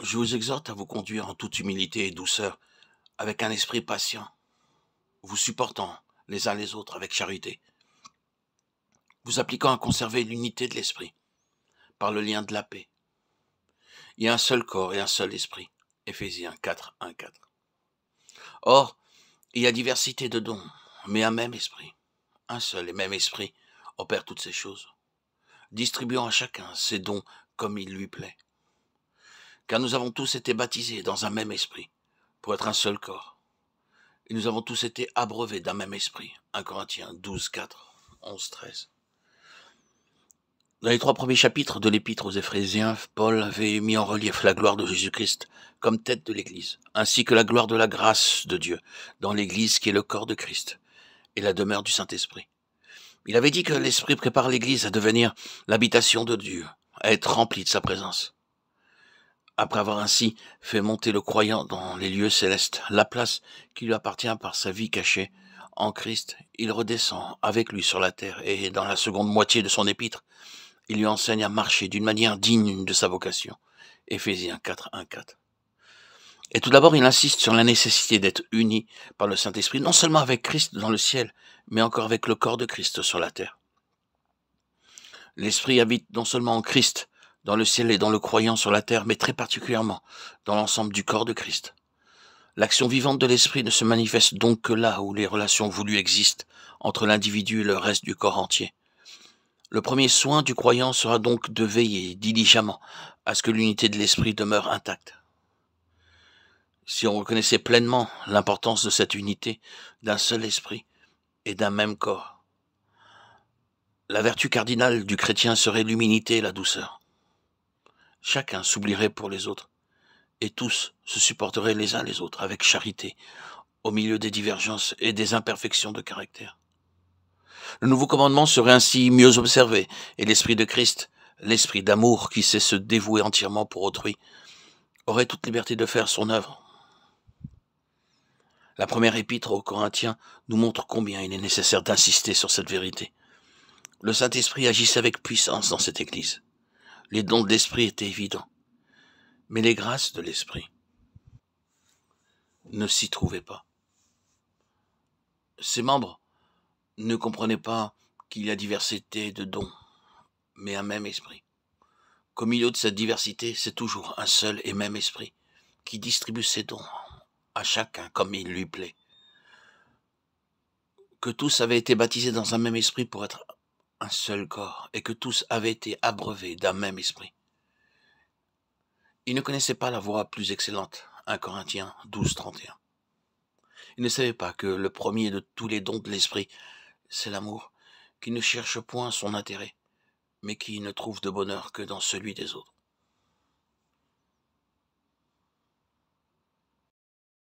Je vous exhorte à vous conduire en toute humilité et douceur, avec un esprit patient, vous supportant les uns les autres avec charité, vous appliquant à conserver l'unité de l'esprit, par le lien de la paix. Il y a un seul corps et un seul esprit. Éphésiens 4, 1, 4. Or, il y a diversité de dons, mais un même esprit. Un seul et même esprit opère toutes ces choses, distribuant à chacun ses dons comme il lui plaît. Car nous avons tous été baptisés dans un même esprit, pour être un seul corps. Et nous avons tous été abreuvés d'un même esprit. 1 Corinthiens 12, 4, 11, 13. Dans les 3 premiers chapitres de l'épître aux Éphésiens, Paul avait mis en relief la gloire de Jésus-Christ comme tête de l'Église, ainsi que la gloire de la grâce de Dieu dans l'Église qui est le corps de Christ et la demeure du Saint-Esprit. Il avait dit que l'Esprit prépare l'Église à devenir l'habitation de Dieu, à être remplie de sa présence. Après avoir ainsi fait monter le croyant dans les lieux célestes, la place qui lui appartient par sa vie cachée en Christ, il redescend avec lui sur la terre et dans la seconde moitié de son épître, il lui enseigne à marcher d'une manière digne de sa vocation. Éphésiens 4, 1, 4. Et tout d'abord, il insiste sur la nécessité d'être uni par le Saint-Esprit, non seulement avec Christ dans le ciel, mais encore avec le corps de Christ sur la terre. L'Esprit habite non seulement en Christ, dans le ciel et dans le croyant sur la terre, mais très particulièrement dans l'ensemble du corps de Christ. L'action vivante de l'Esprit ne se manifeste donc que là où les relations voulues existent entre l'individu et le reste du corps entier. Le premier soin du croyant sera donc de veiller diligemment à ce que l'unité de l'Esprit demeure intacte. Si on reconnaissait pleinement l'importance de cette unité, d'un seul esprit et d'un même corps, la vertu cardinale du chrétien serait l'humilité et la douceur. Chacun s'oublierait pour les autres, et tous se supporteraient les uns les autres avec charité, au milieu des divergences et des imperfections de caractère. Le nouveau commandement serait ainsi mieux observé, et l'esprit de Christ, l'esprit d'amour qui sait se dévouer entièrement pour autrui, aurait toute liberté de faire son œuvre. La première épître aux Corinthiens nous montre combien il est nécessaire d'insister sur cette vérité. Le Saint-Esprit agissait avec puissance dans cette Église. Les dons de l'Esprit étaient évidents, mais les grâces de l'Esprit ne s'y trouvaient pas. Ses membres ne comprenaient pas qu'il y a diversité de dons, mais un même esprit. Qu'au milieu de cette diversité, c'est toujours un seul et même esprit qui distribue ses dons à chacun comme il lui plaît. Que tous avaient été baptisés dans un même esprit pour être un seul corps, et que tous avaient été abreuvés d'un même esprit. Ils ne connaissaient pas la voie plus excellente, 1 Corinthiens 12, 31. Ils ne savaient pas que le premier de tous les dons de l'esprit, c'est l'amour, qui ne cherche point son intérêt, mais qui ne trouve de bonheur que dans celui des autres.